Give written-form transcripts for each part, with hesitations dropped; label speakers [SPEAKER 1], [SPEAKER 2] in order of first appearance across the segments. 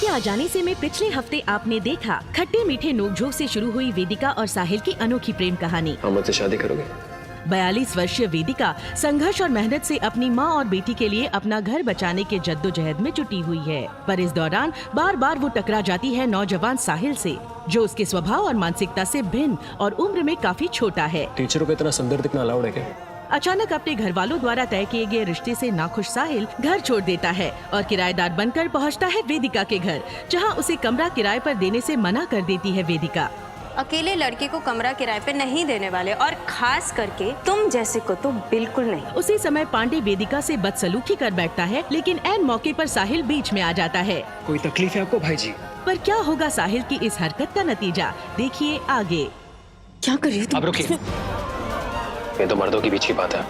[SPEAKER 1] आपके आ जाने से मैं पिछले हफ्ते आपने देखा खट्टे मीठे नोकझोंक से शुरू हुई वेदिका और साहिल की अनोखी प्रेम कहानी।
[SPEAKER 2] हम मुझसे शादी करोगे?
[SPEAKER 1] 42 वर्षीय वेदिका संघर्ष और मेहनत से अपनी मां और बेटी के लिए अपना घर बचाने के जद्दोजहद में जुटी हुई है, पर इस दौरान बार बार वो टकरा जाती है नौजवान साहिल से, जो उसके स्वभाव और मानसिकता से भिन्न और उम्र में काफी छोटा है।
[SPEAKER 2] टीचरों को इतना सुंदर दिखना अलाउड है क्या?
[SPEAKER 1] अचानक अपने घर वालों द्वारा तय किए गए रिश्ते से नाखुश साहिल घर छोड़ देता है और किराएदार बनकर पहुंचता है वेदिका के घर, जहां उसे कमरा किराए पर देने से मना कर देती है वेदिका।
[SPEAKER 3] अकेले लड़के को कमरा किराए पे नहीं देने वाले, और खास करके तुम जैसे को तो बिल्कुल नहीं।
[SPEAKER 1] उसी समय पांडे वेदिका से बदसलूकी कर बैठता है, लेकिन ऐन मौके पर साहिल बीच में आ जाता है।
[SPEAKER 2] कोई तकलीफ है आपको भाई जी?
[SPEAKER 1] पर क्या होगा साहिल की इस हरकत का नतीजा, देखिए आगे।
[SPEAKER 3] क्या कर रही हो तुम?
[SPEAKER 2] अब रुकिए, ये तो मर्दों के बीच की बात है,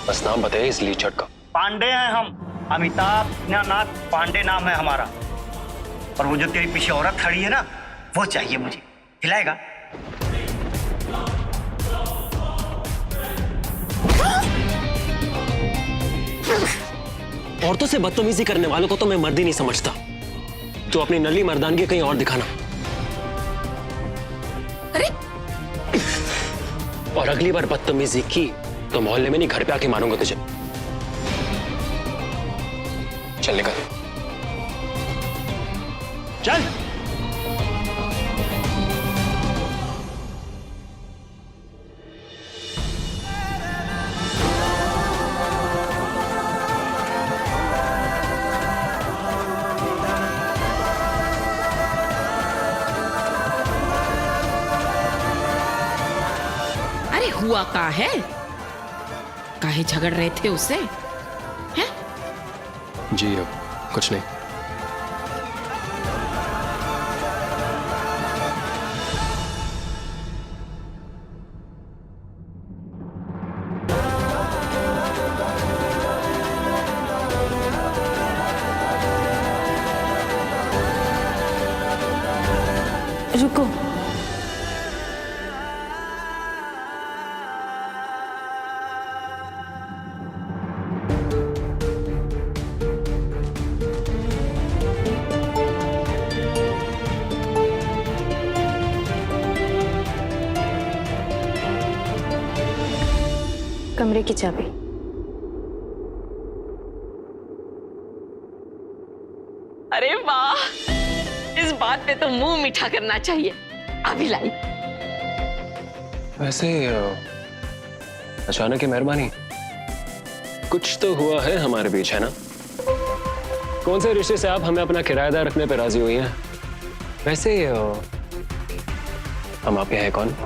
[SPEAKER 2] बस नाम बताइए इस लीचट का।
[SPEAKER 4] पांडे हैं हम, अमिताभ नाथ पांडे नाम है हमारा। और वो जो तेरे पीछे औरत खड़ी है ना, वो चाहिए मुझे। खिलाएगा?
[SPEAKER 2] औरतों से बदतमीजी करने वालों को तो मैं मर्द ही नहीं समझता। तो अपनी नली मर्दानगी कहीं और दिखाना।
[SPEAKER 3] अरे
[SPEAKER 2] और अगली बार बदतमीजी की तो मोहल्ले में नहीं, घर पे आके मारूंगा तुझे। चल निकल, चल।
[SPEAKER 5] अरे हुआ का है? काहे झगड़ रहे थे उससे? हैं?
[SPEAKER 2] जी अब कुछ नहीं।
[SPEAKER 3] रुको, कमरे की चाबी।
[SPEAKER 5] अरे वाह, इस बात पे तो मुंह मीठा करना चाहिए। अभी लाई।
[SPEAKER 2] वैसे अचानक की मेहरबानी, कुछ तो हुआ है हमारे बीच, है ना? कौन से रिश्ते से आप हमें अपना किराएदार रखने पे राजी हुई हैं? वैसे हम आपके हैं कौन?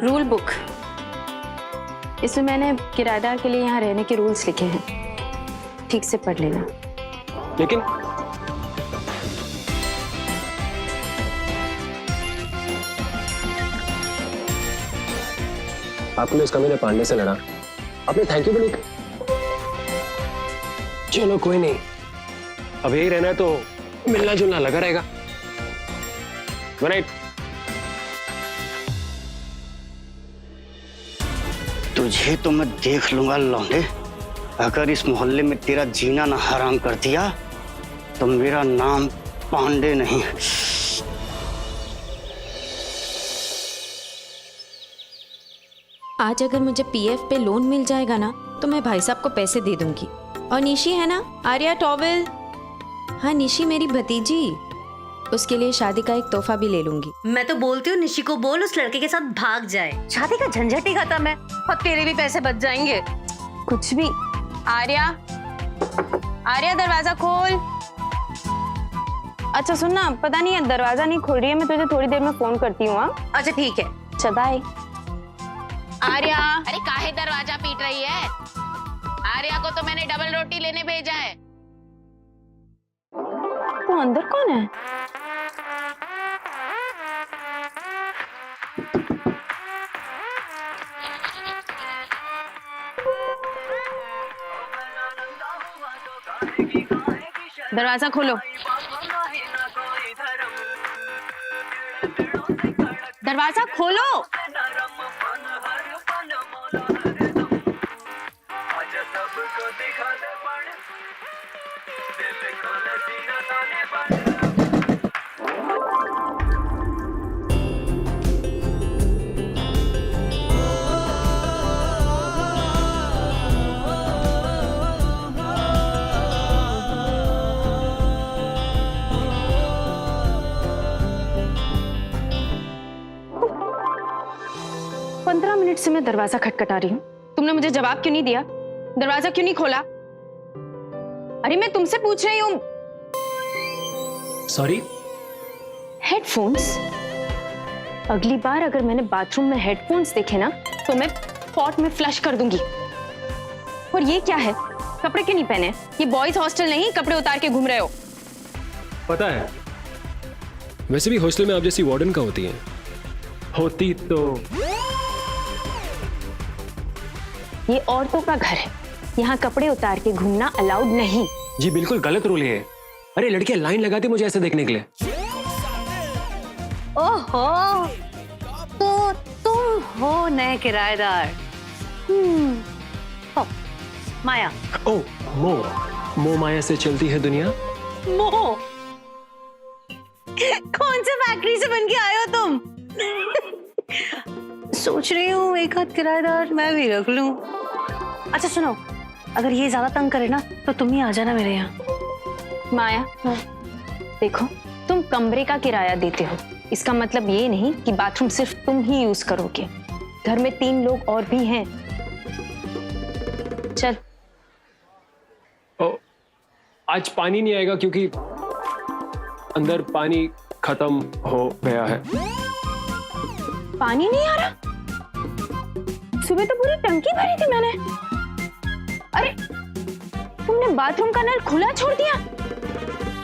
[SPEAKER 3] रूल बुक, इसमें मैंने किराएदार के लिए यहाँ रहने के रूल्स लिखे हैं, ठीक से पढ़ लेना।
[SPEAKER 2] लेकिन आपने उस कमीने पांडे से लड़ा, आपने थैंक यू भी नहीं कहा। चलो कोई नहीं, अब यही रहना है तो मिलना जुलना लगा रहेगा। Good night.
[SPEAKER 4] तुझे तो मैं देख लूंगा लौंडे। अगर इस मोहल्ले में तेरा जीना ना हराम कर दिया तो मेरा नाम पांडे नहीं।
[SPEAKER 3] आज अगर मुझे पीएफ पे लोन मिल जाएगा ना, तो मैं भाई साहब को पैसे दे दूंगी। और निशी है ना, आर्या टॉवेल, हाँ निशी मेरी भतीजी, उसके लिए शादी का एक तोहफा भी ले लूंगी।
[SPEAKER 6] मैं तो बोलती हूँ निशी को बोल उस लड़के के साथ भाग जाए, शादी का झंझट ही खत्म है और तेरे भी पैसे बच जाएंगे।
[SPEAKER 3] कुछ भी। आर्या, आर्या दरवाजा खोल। अच्छा सुन ना, पता नहीं है दरवाजा नहीं खोल रही है, मैं तुझे थोड़ी देर में फोन करती हूँ। हाँ
[SPEAKER 6] अच्छा ठीक है,
[SPEAKER 3] चल बाय। आर्या,
[SPEAKER 7] अरे काहे दरवाजा पीट रही है? आर्या को तो मैंने डबल रोटी लेने भेजा है।
[SPEAKER 3] वो अंदर कौन है? दरवाजा खोलो। दरवाजा खोलो। पंद्रह मिनट से मैं दरवाजा खटखटा रही हूँ, तुमने मुझे जवाब क्यों नहीं दिया? दरवाजा क्यों नहीं खोला? अरे मैं तुमसे पूछ रही हूँ।
[SPEAKER 2] सॉरी।
[SPEAKER 3] हेडफोन्स? अगली बार अगर मैंने बाथरूम में हेडफोन्स देखे ना तो मैं पॉट में फ्लश कर दूंगी। और ये क्या है? कपड़े क्यों नहीं पहने? ये बॉयज हॉस्टल नहीं, कपड़े उतार के घूम रहे हो।
[SPEAKER 2] पता है, वैसे भी हॉस्टल में आप जैसी वार्डन का होती हैं। होती तो
[SPEAKER 3] ये औरतों का घर है, यहाँ कपड़े उतार के घूमना अलाउड नहीं।
[SPEAKER 2] जी बिल्कुल गलत रूल है। अरे लड़कियां लाइन लगाती मुझे ऐसे देखने के लिए।
[SPEAKER 6] ओहो, तो तुम हो नए किराएदार। ओ, माया।
[SPEAKER 2] ओ मो माया से चलती है दुनिया।
[SPEAKER 6] मोह? कौन से फैक्ट्री से बन के आए हो तुम? सोच रही हूँ एक आध किराएदार मैं भी रख लूं। अच्छा सुनो, अगर ये ज्यादा तंग करे ना तो तुम ही आ जाना मेरे यहाँ।
[SPEAKER 3] माया, देखो तुम कमरे का किराया देते हो, इसका मतलब ये नहीं कि बाथरूम सिर्फ तुम ही यूज करोगे। घर में 3 लोग और भी हैं। चल।
[SPEAKER 2] ओ, आज पानी नहीं आएगा क्योंकि अंदर पानी खत्म हो गया है।
[SPEAKER 3] पानी नहीं आ रहा? सुबह तो पूरी टंकी भरी थी मैंने। अरे तुमने बाथरूम का नल खुला छोड़ दिया?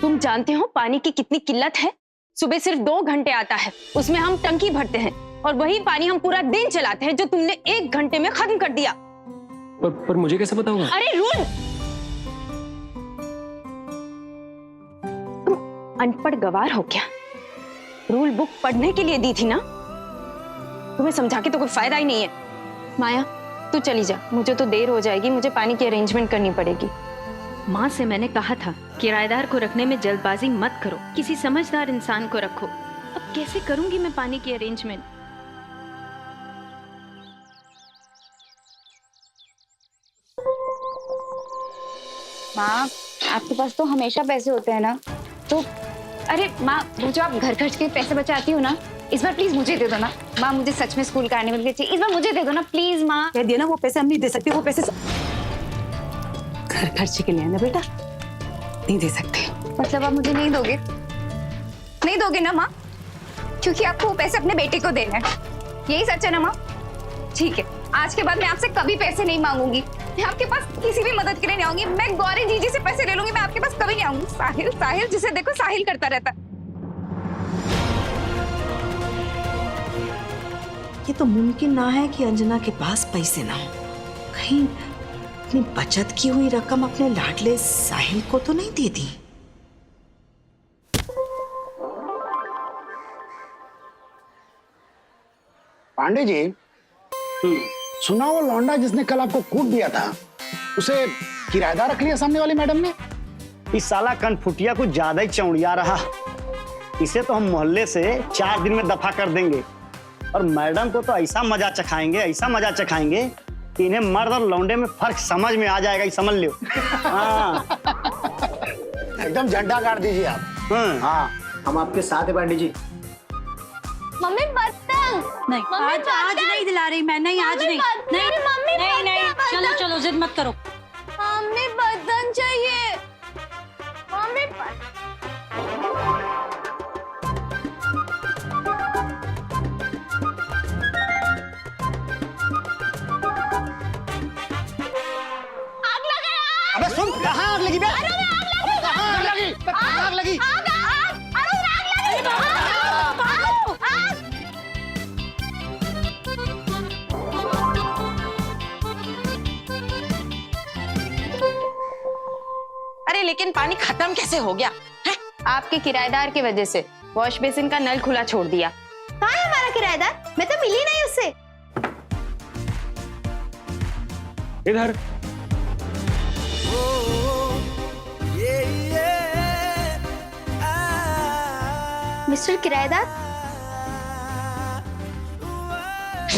[SPEAKER 3] तुम जानते हो पानी की कितनी किल्लत है? सुबह सिर्फ 2 घंटे आता है, उसमें हम टंकी भरते हैं और वही पानी हम पूरा दिन चलाते हैं जो तुमने 1 घंटे में खत्म कर दिया।
[SPEAKER 2] पर मुझे कैसे पता होगा?
[SPEAKER 3] अरे रूल! तुम अनपढ़ गवार हो क्या? रूल बुक पढ़ने के लिए दी थी ना? तुम्हें समझा के तो कोई फायदा ही नहीं है। माया तू चली जा, मुझे तो देर हो जाएगी, मुझे पानी की अरेंजमेंट करनी पड़ेगी। माँ से मैंने कहा था किराएदार को रखने में जल्दबाजी मत करो, किसी समझदार इंसान को रखो। अब कैसे करूंगी मैं पानी की अरेंजमेंट?
[SPEAKER 8] माँ आपके पास तो हमेशा पैसे होते हैं ना, तो अरे माँ वो जो आप घर खर्च के पैसे बचाती हो ना, इस बार प्लीज मुझे दे दो ना। माँ मुझे सच में स्कूल का एनुअल फी चाहिए, इस बार मुझे दे दो ना प्लीज। माँ
[SPEAKER 6] कह दिया ना वो पैसे हम नहीं दे सकते, वो पैसे घर खर्चे के लिए है ना बेटा, नहीं दे सकते।
[SPEAKER 8] मतलब आप मुझे नहीं दोगे? नहीं दोगे ना माँ? क्योंकि आपको वो पैसे अपने बेटे को देने हैं, यही सच है ना माँ? ठीक है, आज के बाद मैं आपसे कभी पैसे नहीं मांगूंगी, मैं आपके पास किसी भी मदद के लिए नहीं आऊंगी। मैं गौरी जीजी से पैसे ले लूंगी, मैं आपके पास कभी नहीं आऊंगी। साहिल साहिल जिसे देखो साहिल करता रहता।
[SPEAKER 9] ये तो मुमकिन ना है कि अंजना के पास पैसे ना हो। कहीं अपनी बचत की हुई रकम अपने लाडले साहिल को तो नहीं दे दी?
[SPEAKER 10] पांडे जी, सुना वो लौंडा जिसने कल आपको कूट दिया था, उसे किराएदार रख लिया सामने वाली मैडम ने?
[SPEAKER 4] इस साला कनफुटिया कुछ ज्यादा ही चौड़िया रहा। इसे तो हम मोहल्ले से 4 दिन में दफा कर देंगे और मैडम को तो ऐसा मजा चखाएंगे, ऐसा मजा चखाएंगे कि इन्हें मर्द और लौंडे में फर्क समझ में आ जाएगा, ये समझ लो। हाँ।
[SPEAKER 10] एकदम झंडा गाड़ दीजिए आप।
[SPEAKER 4] हाँ,
[SPEAKER 10] हम आपके साथ हैं पांडे जी।
[SPEAKER 8] मम्मी पतंग
[SPEAKER 6] नहीं, आज नहीं दिला रही मैं, नहीं आज नहीं।
[SPEAKER 8] मम्मी
[SPEAKER 6] नहीं नहीं, चलो चलो जिद मत करो।
[SPEAKER 8] मम्मी पतंग चाहिए। मम्मी
[SPEAKER 10] आग लगी।
[SPEAKER 5] अरे लेकिन पानी खत्म कैसे हो गया है?
[SPEAKER 3] आपके किराएदार की वजह से वॉश बेसिन का नल खुला छोड़ दिया।
[SPEAKER 8] कहाँ है हमारा किराएदार? मैं तो मिली नहीं उससे।
[SPEAKER 2] इधर।
[SPEAKER 8] मिस्टर किराएदार,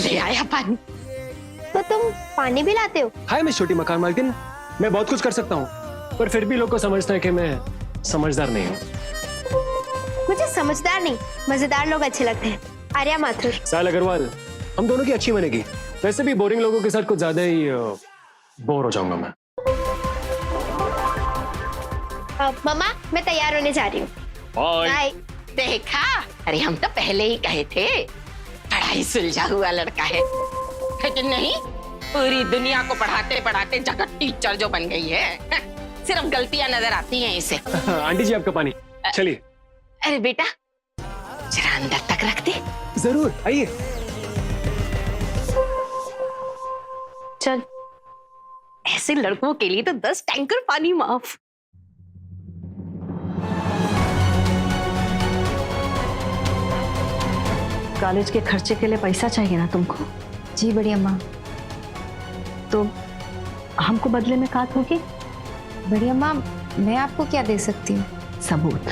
[SPEAKER 5] ले आया पानी।
[SPEAKER 8] तो तुम पानी भी लाते हो?
[SPEAKER 2] हाय मैं छोटी मकान मालकिन, मैं बहुत कुछ कर सकता हूँ, पर फिर भी लोग को समझता है कि मैं समझदार नहीं हूँ।
[SPEAKER 8] मुझे समझदार नहीं, मजेदार लोग अच्छे लगते हैं। आर्या माथुर।
[SPEAKER 2] साल अग्रवाल, हम दोनों की अच्छी बनेगी। वैसे भी बोरिंग लोगों के साथ कुछ ज्यादा ही बोर हो जाऊंगा मैं।
[SPEAKER 8] मम्मा, मैं तैयार होने जा रही हूँ। बाय।
[SPEAKER 5] देखा, अरे हम तो पहले ही कहे थे बड़ा ही सुलझा हुआ लड़का है कि नहीं? पूरी दुनिया को पढ़ाते पढ़ाते जगत टीचर जो बन गई है। सिर्फ गलतियां नजर आती हैं इसे।
[SPEAKER 2] आंटी जी आपका पानी, चलिए।
[SPEAKER 5] अरे बेटा जरा अंदर तक रख दे।
[SPEAKER 2] जरूर, आइए।
[SPEAKER 6] चल,
[SPEAKER 5] ऐसे लड़कों के लिए तो 10 टैंकर पानी माफ।
[SPEAKER 6] कॉलेज के खर्चे के लिए पैसा चाहिए ना तुमको?
[SPEAKER 8] जी बड़ी अम्मा।
[SPEAKER 6] तो हमको बदले में का दोगी?
[SPEAKER 8] बड़ी अम्मा, मैं आपको क्या दे सकती हूँ?
[SPEAKER 6] सबूत।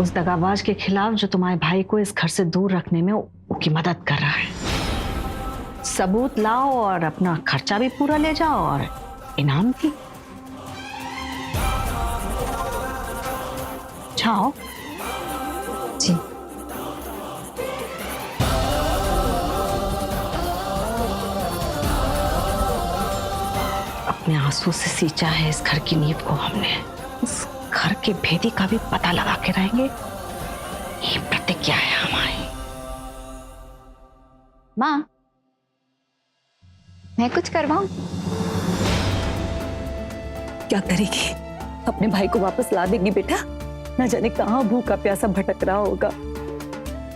[SPEAKER 6] उस दगाबाज के खिलाफ जो तुम्हारे भाई को इस घर से दूर रखने में उसकी मदद कर रहा है। सबूत लाओ और अपना खर्चा भी पूरा ले जाओ और इनाम भी। जाओ।
[SPEAKER 8] जी।
[SPEAKER 6] अपने आंसू से सींचा है इस घर की नींव को हमने। इस घर के भेदी का भी पता लगा के रहेंगे। ये प्रतिज्ञा है हमारी।
[SPEAKER 8] माँ, मैं कुछ करवाऊं?
[SPEAKER 6] क्या करेगी? अपने भाई को वापस ला देगी बेटा? न जाने कहाँ भूखा प्यासा भटक रहा होगा।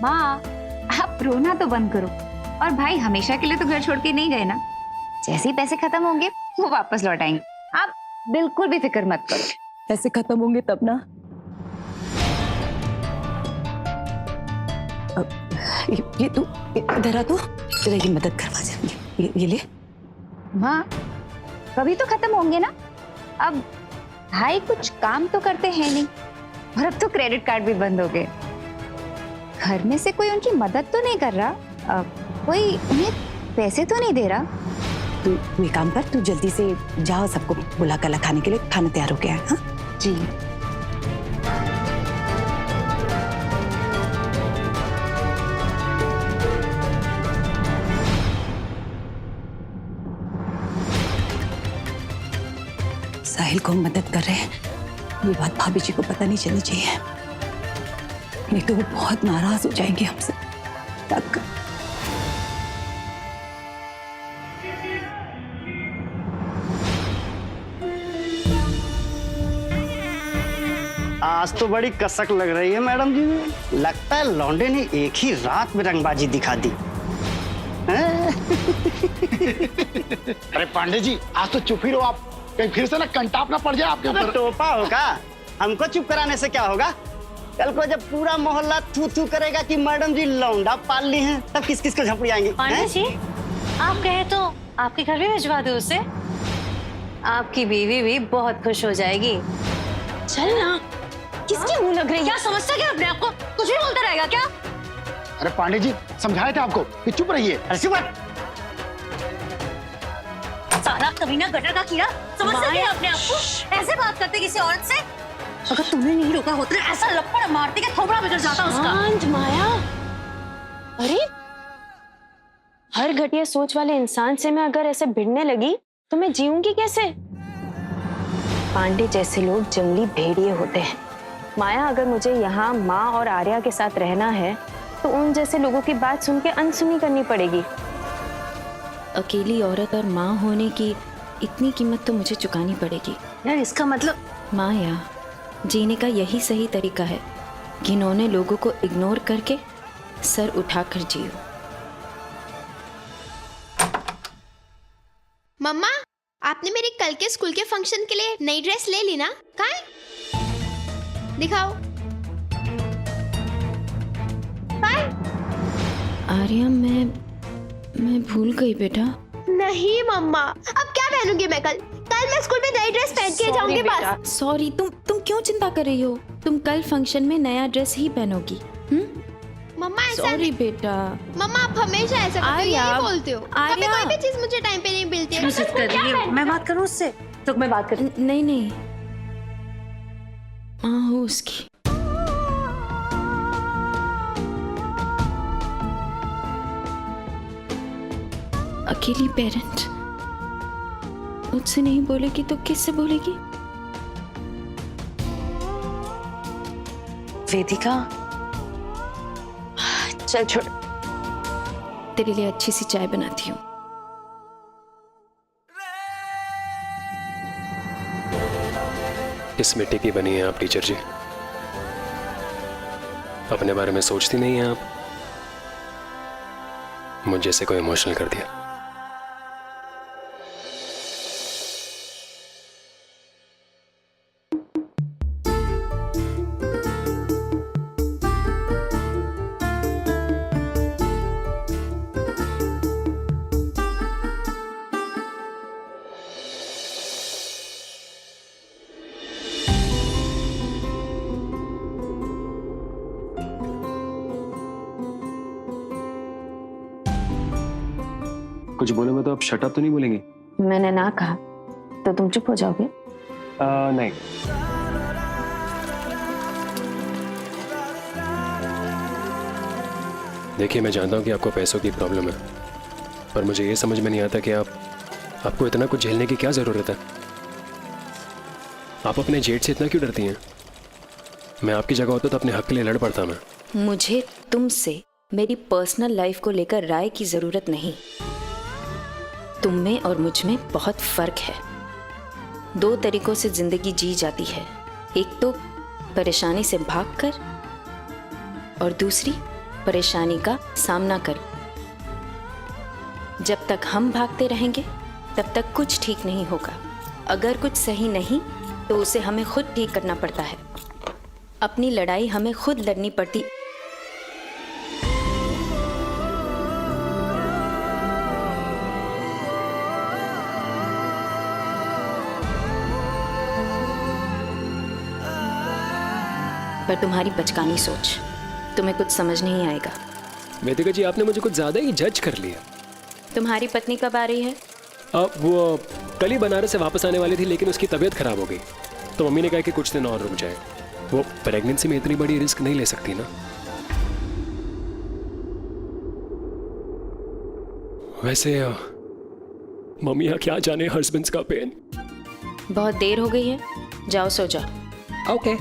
[SPEAKER 8] माँ, आप रोना तो बंद करो। और भाई हमेशा के लिए तो घर छोड़ के नहीं गए ना। जैसे ही पैसे खत्म होंगे वो वापस लौट आएंगे। आप बिल्कुल भी फिक्र मत करो।
[SPEAKER 6] पैसे खत्म होंगे तब ना। ये तू इधर आ, तो तेरा ये मदद करवा जाएंगे। ये ले।
[SPEAKER 8] माँ, कभी तो खत्म होंगे ना। अब भाई कुछ काम तो करते हैं नहीं, और अब तो क्रेडिट कार्ड भी बंद हो गए। घर में से कोई उनकी मदद तो नहीं कर रहा, कोई उन्हें पैसे तो नहीं दे रहा।
[SPEAKER 6] तू ये काम कर, तू जल्दी से जाओ, सबको बुला कर खाने के लिए। खाना तैयार हो गया है। हाँ जी। साहिल को हम मदद कर रहे हैं, ये बात भाभी जी को पता नहीं चलनी चाहिए, नहीं तो वो बहुत नाराज हो जाएंगे हमसे। तक
[SPEAKER 4] आज तो बड़ी कसक लग रही है मैडम जी। लगता है लौंडे ने एक ही रात में रंगबाजी दिखा दी।
[SPEAKER 10] अरे पांडे जी, आज तो चुप ही रहो आप, कहीं फिर से ना कंटाप ना पड़ जाए आपके ऊपर।
[SPEAKER 4] टोपा होगा, हमको चुप कराने से क्या होगा? कल को जब पूरा मोहल्ला थू थू करेगा कि मैडम जी लौंडा पाल ली हैं, तब किस किस को झपड़ी आएंगी?
[SPEAKER 6] पांडे जी, आप कहे तो आपके घर भी भिजवा दो उसे। आपकी बीवी भी बहुत खुश हो जाएगी।
[SPEAKER 3] चल ना। किसकी मुंह लग रही है?
[SPEAKER 6] क्या समझता क्या अपने आप को? कुछ भी बोलता रहेगा क्या?
[SPEAKER 10] अरे पांडे जी, समझाए थे आपको कि चुप रहिए।
[SPEAKER 4] अरे चुप रह।
[SPEAKER 6] सारा कमीना गटर का कीड़ा, समझता क्या अपने आप को? ऐसे बात करते किसी औरत से? अगर तुमने नहीं रोका होता तो ऐसा लपड़ मारती कि थोबड़ा बिगड़ जाता उसका।
[SPEAKER 3] शांत माया। अरे हर घटिया सोच वाले इंसान से मैं अगर ऐसे भिड़ने लगी तो मैं जीऊंगी कैसे? पांडे जैसे लोग जंगली भेड़िए होते हैं। माया, अगर मुझे यहाँ माँ और आर्या के साथ रहना है तो उन जैसे लोगों की बात सुन के अनसुनी करनी पड़ेगी।
[SPEAKER 11] अकेली औरत और माँ होने की इतनी कीमत तो मुझे चुकानी पड़ेगी।
[SPEAKER 6] यार इसका मतलब
[SPEAKER 11] माया, जीने का यही सही तरीका है, घिनौने लोगों को इग्नोर करके सर उठाकर जियो।
[SPEAKER 12] मम्मा, आपने मेरे कल के स्कूल के फंक्शन के लिए नई ड्रेस ले ली ना? कहाँ है? दिखाओ।
[SPEAKER 11] आर्या, मैं भूल गई बेटा।
[SPEAKER 12] नहीं मम्मा, अब क्या पहनूंगी मैं कल? कल मैं स्कूल में नई ड्रेस पहन के जाऊंगी बस।
[SPEAKER 11] सॉरी, तुम क्यों चिंता कर रही हो? तुम कल फंक्शन में नया ड्रेस ही पहनोगी।
[SPEAKER 12] मम्मा ऐसा
[SPEAKER 11] सॉरी बेटा।
[SPEAKER 12] मम्मा, आप हमेशा ऐसा करते हो, यही बोलते हो। कभी कोई भी चीज मुझे टाइम पे नहीं मिलती है।
[SPEAKER 6] मैं बात करूं उससे? तो मैं बात करूं?
[SPEAKER 11] नहीं, माँ हो उसकी। अकेली पेरेंट मुझसे नहीं बोलेगी तो किससे बोलेगी?
[SPEAKER 6] वेदिका, चल छोड़,
[SPEAKER 11] तेरे लिए अच्छी सी चाय बनाती हूँ।
[SPEAKER 2] किस मिट्टी की बनी है आप टीचर जी? अपने बारे में सोचती नहीं हैं आप? मुझ जैसे कोई इमोशनल कर दिया। कुछ बोले में तो आप शट अप तो नहीं बोलेंगे?
[SPEAKER 11] मैंने ना कहा तो तुम चुप हो जाओगे?
[SPEAKER 2] नहीं। देखिए, मैं जानता हूँ कि आपको पैसों की प्रॉब्लम है, पर मुझे ये समझ में नहीं आता कि आपको इतना कुछ झेलने की क्या जरूरत है। आप अपने जेठ से इतना क्यों डरती हैं? मैं आपकी जगह होता तो अपने हक के लिए लड़ पड़ता मैं।
[SPEAKER 11] मुझे तुमसे मेरी पर्सनल लाइफ को लेकर राय की जरूरत नहीं। तुम में और मुझ में बहुत फर्क है। दो तरीकों से जिंदगी जी जाती है, एक तो परेशानी से भागकर और दूसरी परेशानी का सामना कर। जब तक हम भागते रहेंगे तब तक कुछ ठीक नहीं होगा। अगर कुछ सही नहीं तो उसे हमें खुद ठीक करना पड़ता है। अपनी लड़ाई हमें खुद लड़नी पड़ती। पर तुम्हारी बचकानी सोच, तुम्हें कुछ समझ नहीं आएगा।
[SPEAKER 2] वेदिका जी, आपने मुझे कुछ ज्यादा ही जज कर लिया।
[SPEAKER 11] तुम्हारी पत्नी कब आ रही है?
[SPEAKER 2] वो कल ही बनारस से वापस आने वाली थी, लेकिन उसकी तबीयत खराब हो गई तो मम्मी ने कहा कि कुछ दिन और रुक जाए। वो प्रेगनेंसी में इतनी बड़ी रिस्क नहीं ले सकती ना। वैसे मम्मी यहाँ क्या जाने हस्बैंड्स का पेन।
[SPEAKER 11] बहुत देर हो गई है, जाओ सो जाओ।
[SPEAKER 2] ओके।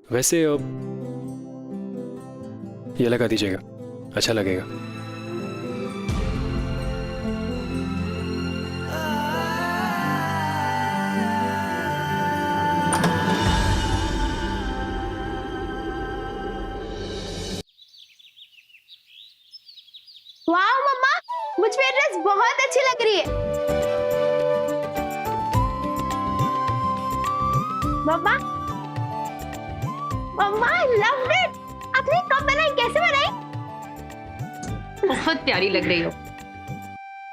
[SPEAKER 2] वैसे ये लगा दीजिएगा, अच्छा लगेगा।
[SPEAKER 12] वाह मम्मा, मुझ पे ड्रेस बहुत अच्छी लग रही है। मम्मा, मम्मा, I loved it. आपने कब बनाई, कैसे बनाई?
[SPEAKER 11] बहुत प्यारी लग रही हो।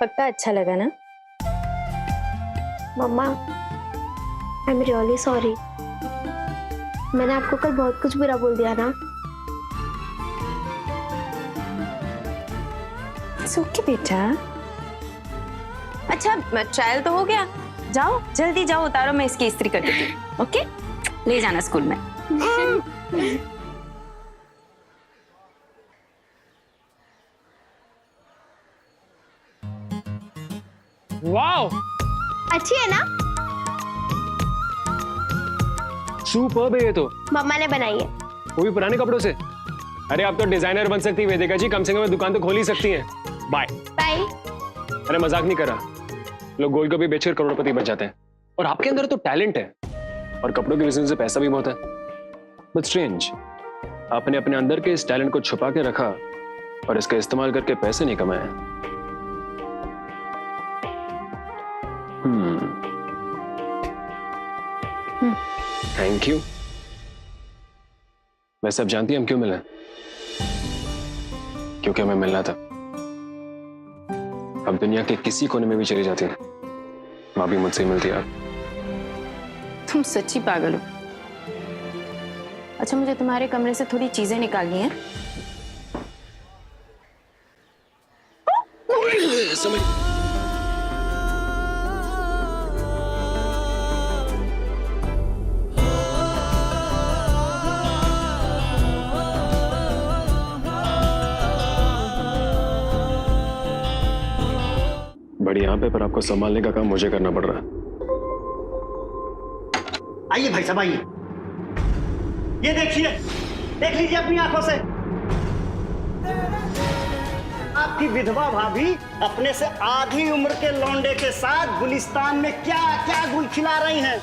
[SPEAKER 11] पक्का अच्छा लगा ना?
[SPEAKER 12] मम्मा, आई एम रियली सॉरी। मैंने आपको कल बहुत कुछ बुरा बोल दिया ना।
[SPEAKER 11] ओके बेटा।
[SPEAKER 3] अच्छा, ट्रायल तो हो गया, जाओ जल्दी जाओ, उतारो, मैं इसकी इस्त्री कर देती हूँ। ओके, ले जाना स्कूल में।
[SPEAKER 2] वाओ,
[SPEAKER 12] अच्छी है ना?
[SPEAKER 2] सुपर्ब है ये तो।
[SPEAKER 12] मम्मा ने बनाई है।
[SPEAKER 2] वो भी पुराने कपड़ों से। अरे आप तो डिजाइनर बन सकती है वेदिका जी, कम से कम दुकान तो खोल ही सकती हैं। Bye
[SPEAKER 12] bye.
[SPEAKER 2] अरे मजाक नहीं कर रहा, लोग गोल्ड को भी बेचकर करोड़पति बन जाते हैं। और आपके अंदर तो टैलेंट है, और कपड़ों के बिजनेस से पैसा भी बहुत है। बट स्ट्रेंज, आपने अपने अंदर के इस टैलेंट को छुपा के रखा और इसका इस्तेमाल करके पैसे नहीं कमाए। Thank you. वैसे अब जानती हैं हम क्यों मिले? क्योंकि हमें मिलना था। अब दुनिया के किसी कोने में भी चली जाती है, वहां भी मुझसे ही मिलती है आप।
[SPEAKER 3] तुम सच्ची पागल हो। अच्छा, मुझे तुम्हारे कमरे से थोड़ी चीजें निकालनी है।
[SPEAKER 2] समझ बड़ी यहाँ पे, पर आपको संभालने का काम मुझे करना पड़ रहा है।
[SPEAKER 4] आइए भाई साहब, आइए। ये देखिए, देख लीजिए अपनी आंखों से। आपकी विधवा भाभी अपने से आधी उम्र के लौंडे के साथ गुलिस्तान में क्या क्या गुल खिला रही हैं।